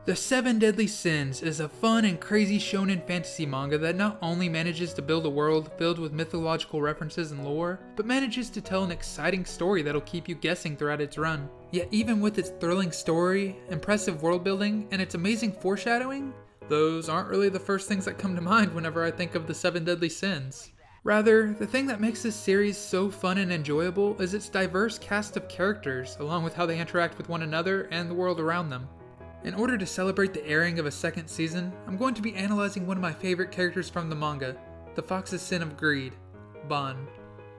The Seven Deadly Sins is a fun and crazy shonen fantasy manga that not only manages to build a world filled with mythological references and lore, but manages to tell an exciting story that'll keep you guessing throughout its run. Yet even with its thrilling story, impressive world building, and its amazing foreshadowing, those aren't really the first things that come to mind whenever I think of the Seven Deadly Sins. Rather, the thing that makes this series so fun and enjoyable is its diverse cast of characters, along with how they interact with one another and the world around them. In order to celebrate the airing of a second season, I'm going to be analyzing one of my favorite characters from the manga, the Fox's Sin of Greed, Ban.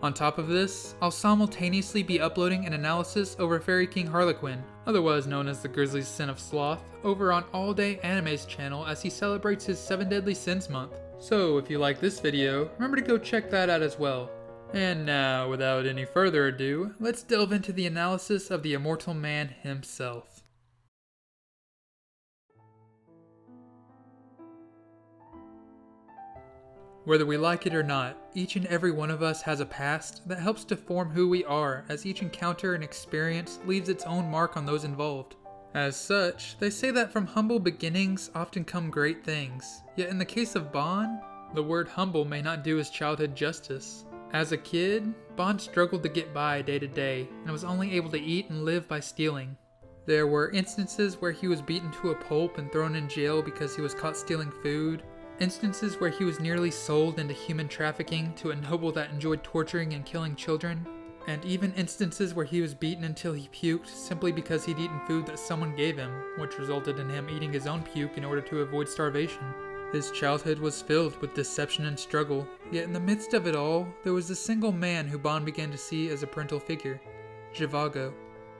On top of this, I'll simultaneously be uploading an analysis over Fairy King Harlequin, otherwise known as the Grizzly's Sin of Sloth, over on All Day Anime's channel as he celebrates his 7 Deadly Sins month. So if you like this video, remember to go check that out as well. And now, without any further ado, let's delve into the analysis of the immortal man himself. Whether we like it or not, each and every one of us has a past that helps to form who we are, as each encounter and experience leaves its own mark on those involved. As such, they say that from humble beginnings often come great things, yet in the case of Ban, the word humble may not do his childhood justice. As a kid, Ban struggled to get by day to day, and was only able to eat and live by stealing. There were instances where he was beaten to a pulp and thrown in jail because he was caught stealing food, instances where he was nearly sold into human trafficking to a noble that enjoyed torturing and killing children, and even instances where he was beaten until he puked simply because he'd eaten food that someone gave him, which resulted in him eating his own puke in order to avoid starvation. His childhood was filled with deception and struggle, yet in the midst of it all, there was a single man who Ban began to see as a parental figure, Zhivago.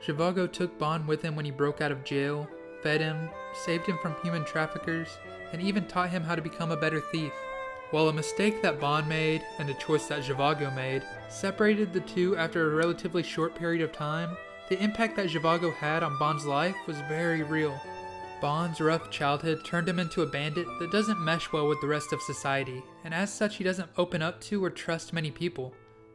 Zhivago took Ban with him when he broke out of jail, fed him, saved him from human traffickers, and even taught him how to become a better thief. While a mistake that Ban made, and a choice that Zhivago made, separated the two after a relatively short period of time, the impact that Zhivago had on Ban's life was very real. Ban's rough childhood turned him into a bandit that doesn't mesh well with the rest of society, and as such he doesn't open up to or trust many people.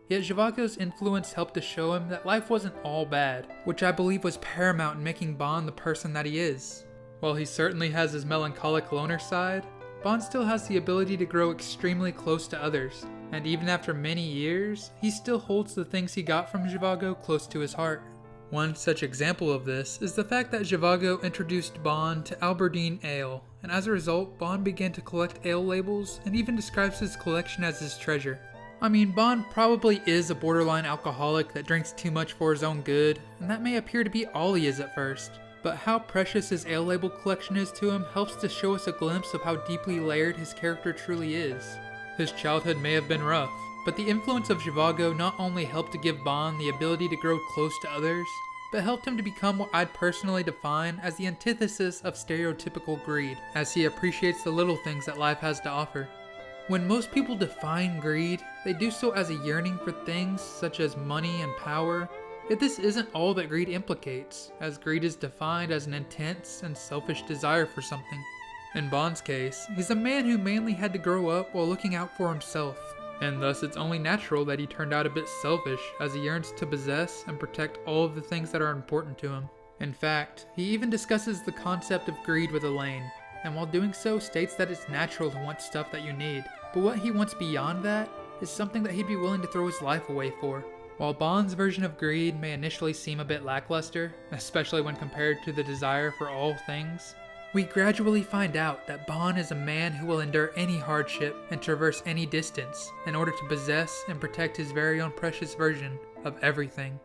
Yet Zhivago's influence helped to show him that life wasn't all bad, which I believe was paramount in making Ban the person that he is. While he certainly has his melancholic loner side, Ban still has the ability to grow extremely close to others, and even after many years, he still holds the things he got from Zhivago close to his heart. One such example of this is the fact that Zhivago introduced Ban to Aberdeen Ale, and as a result, Ban began to collect ale labels and even describes his collection as his treasure. I mean, Ban probably is a borderline alcoholic that drinks too much for his own good, and that may appear to be all he is at first. But how precious his ale label collection is to him helps to show us a glimpse of how deeply layered his character truly is. His childhood may have been rough, but the influence of Zhivago not only helped to give Ban the ability to grow close to others, but helped him to become what I'd personally define as the antithesis of stereotypical greed, as he appreciates the little things that life has to offer. When most people define greed, they do so as a yearning for things such as money and power. Yet this isn't all that greed implicates, as greed is defined as an intense and selfish desire for something. In Ban's case, he's a man who mainly had to grow up while looking out for himself, and thus it's only natural that he turned out a bit selfish as he yearns to possess and protect all of the things that are important to him. In fact, he even discusses the concept of greed with Elaine, and while doing so states that it's natural to want stuff that you need, but what he wants beyond that is something that he'd be willing to throw his life away for. While Ban's version of greed may initially seem a bit lackluster, especially when compared to the desire for all things, we gradually find out that Ban is a man who will endure any hardship and traverse any distance in order to possess and protect his very own precious version of everything.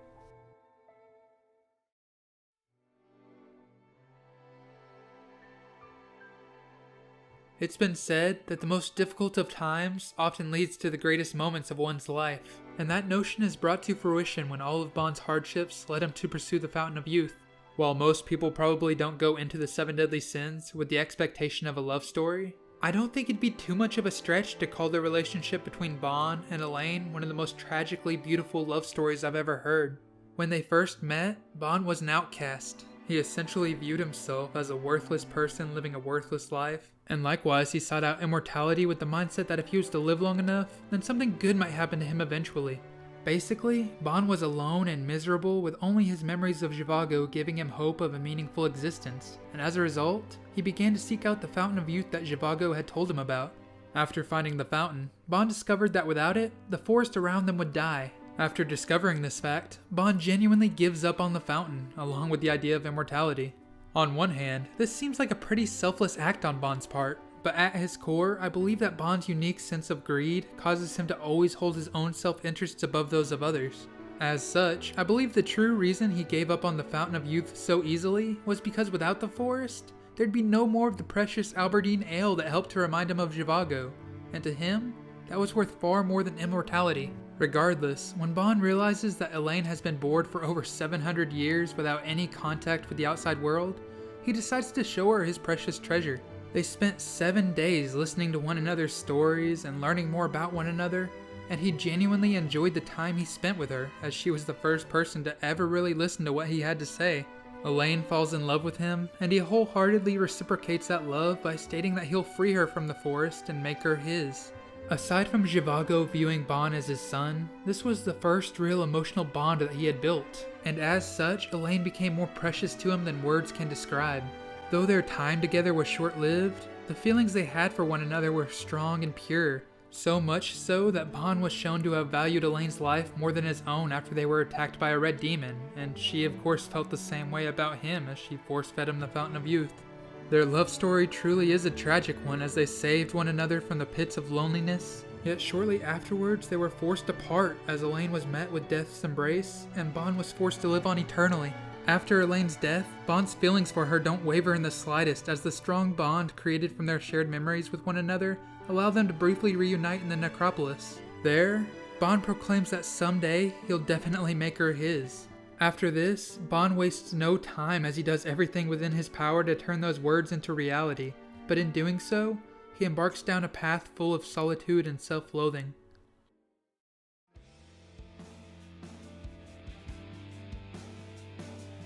It's been said that the most difficult of times often leads to the greatest moments of one's life, and that notion is brought to fruition when all of Ban's hardships led him to pursue the Fountain of Youth. While most people probably don't go into the 7 Deadly Sins with the expectation of a love story, I don't think it'd be too much of a stretch to call the relationship between Ban and Elaine one of the most tragically beautiful love stories I've ever heard. When they first met, Ban was an outcast. He essentially viewed himself as a worthless person living a worthless life, and likewise he sought out immortality with the mindset that if he was to live long enough, then something good might happen to him eventually. Basically, Bon was alone and miserable with only his memories of Zhivago giving him hope of a meaningful existence, and as a result, he began to seek out the Fountain of Youth that Zhivago had told him about. After finding the fountain, Bon discovered that without it, the forest around them would die. After discovering this fact, Bon genuinely gives up on the fountain, along with the idea of immortality. On one hand, this seems like a pretty selfless act on Bon's part, but at his core, I believe that Bon's unique sense of greed causes him to always hold his own self-interests above those of others. As such, I believe the true reason he gave up on the Fountain of Youth so easily was because without the forest, there'd be no more of the precious Alberdine ale that helped to remind him of Zhivago, and to him, that was worth far more than immortality. Regardless, when Bon realizes that Elaine has been bored for over 700 years without any contact with the outside world, he decides to show her his precious treasure. They spent 7 days listening to one another's stories and learning more about one another, and he genuinely enjoyed the time he spent with her, as she was the first person to ever really listen to what he had to say. Elaine falls in love with him, and he wholeheartedly reciprocates that love by stating that he'll free her from the forest and make her his. Aside from Zhivago viewing Bon as his son, this was the first real emotional bond that he had built, and as such, Elaine became more precious to him than words can describe. Though their time together was short-lived, the feelings they had for one another were strong and pure, so much so that Bon was shown to have valued Elaine's life more than his own after they were attacked by a red demon, and she of course felt the same way about him as she force-fed him the Fountain of Youth. Their love story truly is a tragic one, as they saved one another from the pits of loneliness, yet shortly afterwards they were forced apart as Elaine was met with death's embrace and Bon was forced to live on eternally. After Elaine's death, Bon's feelings for her don't waver in the slightest, as the strong bond created from their shared memories with one another allow them to briefly reunite in the necropolis. There, Bon proclaims that someday he'll definitely make her his. After this, Bon wastes no time as he does everything within his power to turn those words into reality, but in doing so, he embarks down a path full of solitude and self-loathing.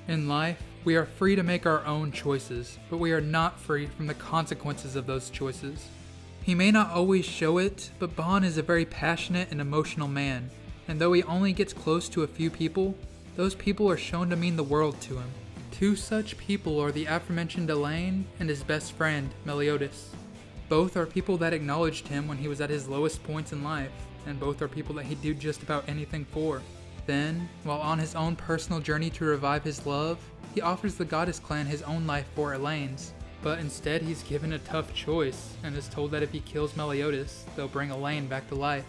In life, we are free to make our own choices, but we are not free from the consequences of those choices. He may not always show it, but Bon is a very passionate and emotional man, and though he only gets close to a few people, those people are shown to mean the world to him. Two such people are the aforementioned Elaine and his best friend, Meliodas. Both are people that acknowledged him when he was at his lowest points in life, and both are people that he'd do just about anything for. Then, while on his own personal journey to revive his love, he offers the Goddess Clan his own life for Elaine's, but instead he's given a tough choice, and is told that if he kills Meliodas, they'll bring Elaine back to life.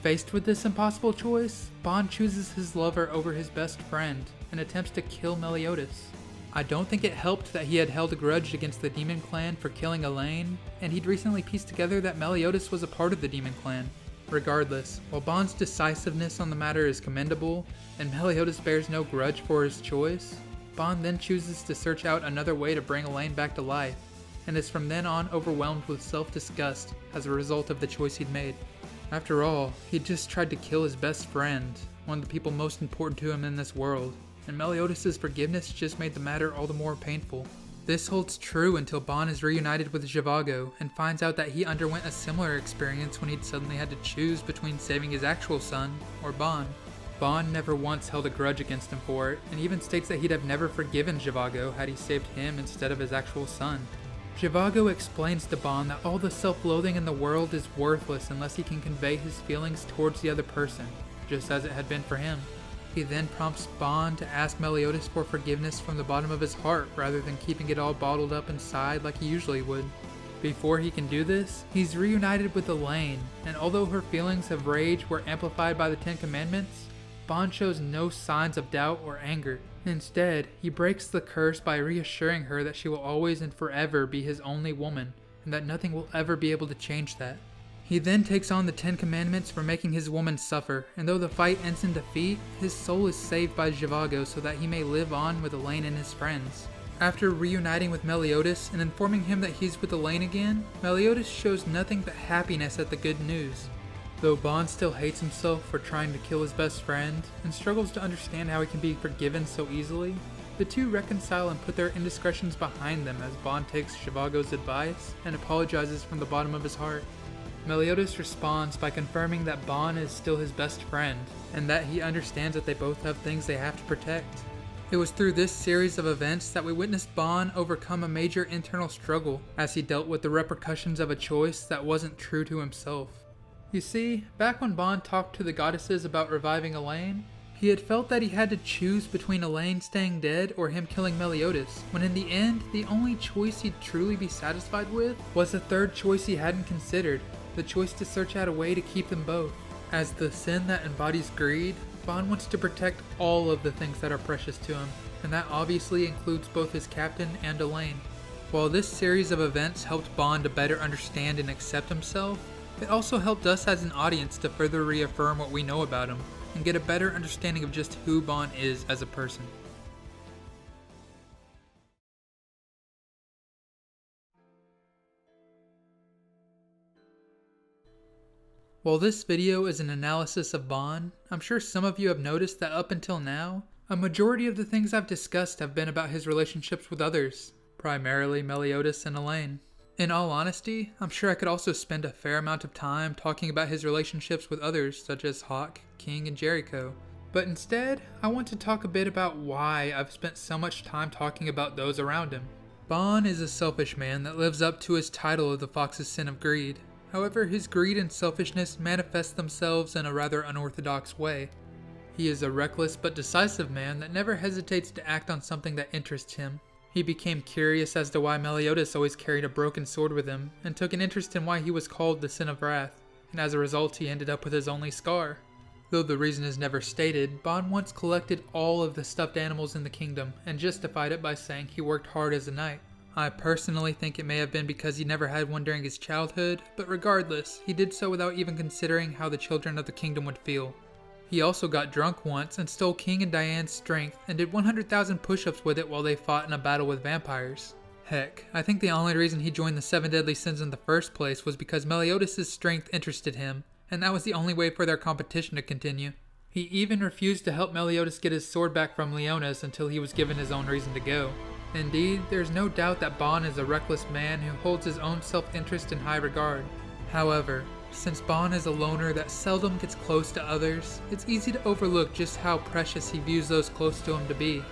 Faced with this impossible choice, Bon chooses his lover over his best friend, and attempts to kill Meliodas. I don't think it helped that he had held a grudge against the Demon Clan for killing Elaine, and he'd recently pieced together that Meliodas was a part of the Demon Clan. Regardless, while Bon's decisiveness on the matter is commendable, and Meliodas bears no grudge for his choice, Bon then chooses to search out another way to bring Elaine back to life, and is from then on overwhelmed with self-disgust as a result of the choice he'd made. After all, he'd just tried to kill his best friend, one of the people most important to him in this world, and Meliodas' forgiveness just made the matter all the more painful. This holds true until Bon is reunited with Zhivago and finds out that he underwent a similar experience when he'd suddenly had to choose between saving his actual son or Bon. Bon never once held a grudge against him for it, and even states that he'd have never forgiven Zhivago had he saved him instead of his actual son. Zhivago explains to Bon that all the self-loathing in the world is worthless unless he can convey his feelings towards the other person, just as it had been for him. He then prompts Bon to ask Meliodas for forgiveness from the bottom of his heart rather than keeping it all bottled up inside like he usually would. Before he can do this, he's reunited with Elaine, and although her feelings of rage were amplified by the Ten Commandments, Bon shows no signs of doubt or anger. Instead, he breaks the curse by reassuring her that she will always and forever be his only woman, and that nothing will ever be able to change that. He then takes on the Ten Commandments for making his woman suffer, and though the fight ends in defeat, his soul is saved by Zhivago so that he may live on with Elaine and his friends. After reuniting with Meliodas and informing him that he's with Elaine again, Meliodas shows nothing but happiness at the good news. Though Bon still hates himself for trying to kill his best friend, and struggles to understand how he can be forgiven so easily, the two reconcile and put their indiscretions behind them as Bon takes Zhivago's advice and apologizes from the bottom of his heart. Meliodas responds by confirming that Bon is still his best friend, and that he understands that they both have things they have to protect. It was through this series of events that we witnessed Bon overcome a major internal struggle as he dealt with the repercussions of a choice that wasn't true to himself. You see, back when Bon talked to the goddesses about reviving Elaine, he had felt that he had to choose between Elaine staying dead or him killing Meliodas, when in the end, the only choice he'd truly be satisfied with was the third choice he hadn't considered, the choice to search out a way to keep them both. As the sin that embodies greed, Bon wants to protect all of the things that are precious to him, and that obviously includes both his captain and Elaine. While this series of events helped Bon to better understand and accept himself, it also helped us as an audience to further reaffirm what we know about him, and get a better understanding of just who Bon is as a person. While this video is an analysis of Bon, I'm sure some of you have noticed that up until now, a majority of the things I've discussed have been about his relationships with others, primarily Meliodas and Elaine. In all honesty, I'm sure I could also spend a fair amount of time talking about his relationships with others such as Hawk, King, and Jericho. But instead, I want to talk a bit about why I've spent so much time talking about those around him. Bon is a selfish man that lives up to his title of the Fox's sin of greed. However, his greed and selfishness manifest themselves in a rather unorthodox way. He is a reckless but decisive man that never hesitates to act on something that interests him. He became curious as to why Meliodas always carried a broken sword with him, and took an interest in why he was called the Sin of Wrath, and as a result he ended up with his only scar. Though the reason is never stated, Bon once collected all of the stuffed animals in the kingdom, and justified it by saying he worked hard as a knight. I personally think it may have been because he never had one during his childhood, but regardless, he did so without even considering how the children of the kingdom would feel. He also got drunk once and stole King and Diane's strength and did 100,000 push-ups with it while they fought in a battle with vampires. Heck, I think the only reason he joined the 7 deadly sins in the first place was because Meliodas' strength interested him, and that was the only way for their competition to continue. He even refused to help Meliodas get his sword back from Leonis until he was given his own reason to go. Indeed, there's no doubt that Bon is a reckless man who holds his own self-interest in high regard. However, since Bon is a loner that seldom gets close to others, it's easy to overlook just how precious he views those close to him to be.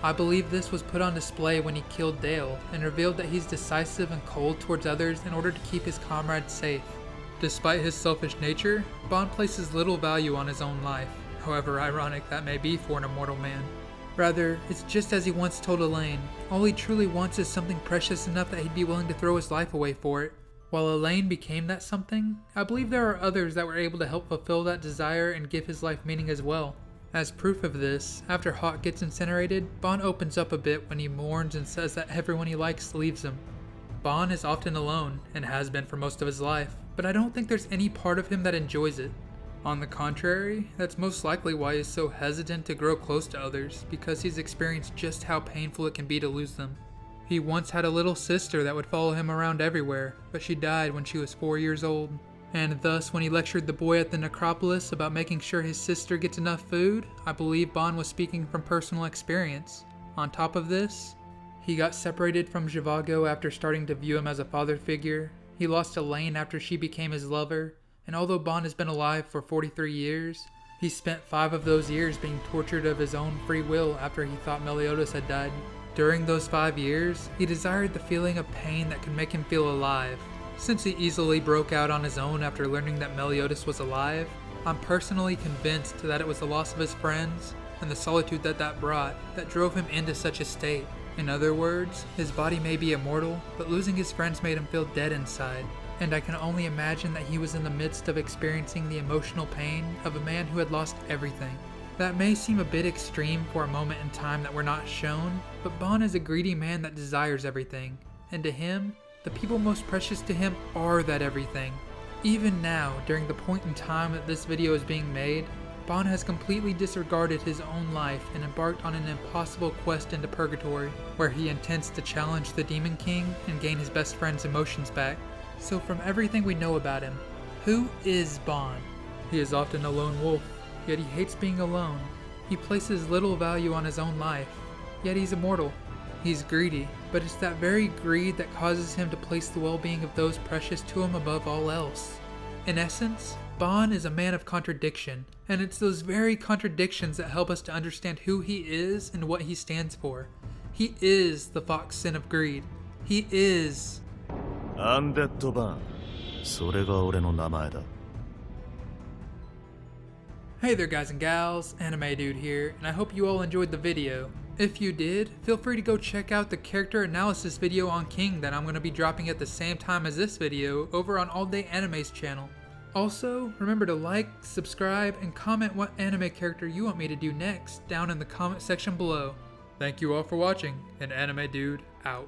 I believe this was put on display when he killed Dale, and revealed that he's decisive and cold towards others in order to keep his comrades safe. Despite his selfish nature, Bon places little value on his own life, however ironic that may be for an immortal man. Rather, it's just as he once told Elaine, all he truly wants is something precious enough that he'd be willing to throw his life away for it. While Elaine became that something, I believe there are others that were able to help fulfill that desire and give his life meaning as well. As proof of this, after Hawk gets incinerated, Bon opens up a bit when he mourns and says that everyone he likes leaves him. Bon is often alone, and has been for most of his life, but I don't think there's any part of him that enjoys it. On the contrary, that's most likely why he's so hesitant to grow close to others, because he's experienced just how painful it can be to lose them. He once had a little sister that would follow him around everywhere, but she died when she was 4 years old. And thus, when he lectured the boy at the necropolis about making sure his sister gets enough food, I believe Bon was speaking from personal experience. On top of this, he got separated from Zhivago after starting to view him as a father figure. He lost Elaine after she became his lover. And although Bon has been alive for 43 years, he spent 5 of those years being tortured of his own free will after he thought Meliodas had died. During those 5 years, he desired the feeling of pain that could make him feel alive. Since he easily broke out on his own after learning that Meliodas was alive, I'm personally convinced that it was the loss of his friends and the solitude that brought that drove him into such a state. In other words, his body may be immortal, but losing his friends made him feel dead inside. And I can only imagine that he was in the midst of experiencing the emotional pain of a man who had lost everything. That may seem a bit extreme for a moment in time that we're not shown, but Bon is a greedy man that desires everything, and to him, the people most precious to him are that everything. Even now, during the point in time that this video is being made, Bon has completely disregarded his own life and embarked on an impossible quest into purgatory, where he intends to challenge the Demon King and gain his best friend's emotions back. So from everything we know about him, who is Bon? He is often a lone wolf, yet he hates being alone. He places little value on his own life, yet he's immortal. He's greedy, but it's that very greed that causes him to place the well-being of those precious to him above all else. In essence, Bon is a man of contradiction, and it's those very contradictions that help us to understand who he is and what he stands for. He is the fox sin of greed. He is... Undead Ban. それが俺の名前だ。 Hey there guys and gals, Anime Dude here, and I hope you all enjoyed the video. If you did, feel free to go check out the character analysis video on King that I'm going to be dropping at the same time as this video over on All Day Anime's channel. Also, remember to like, subscribe, and comment what anime character you want me to do next down in the comment section below. Thank you all for watching, and Anime Dude out.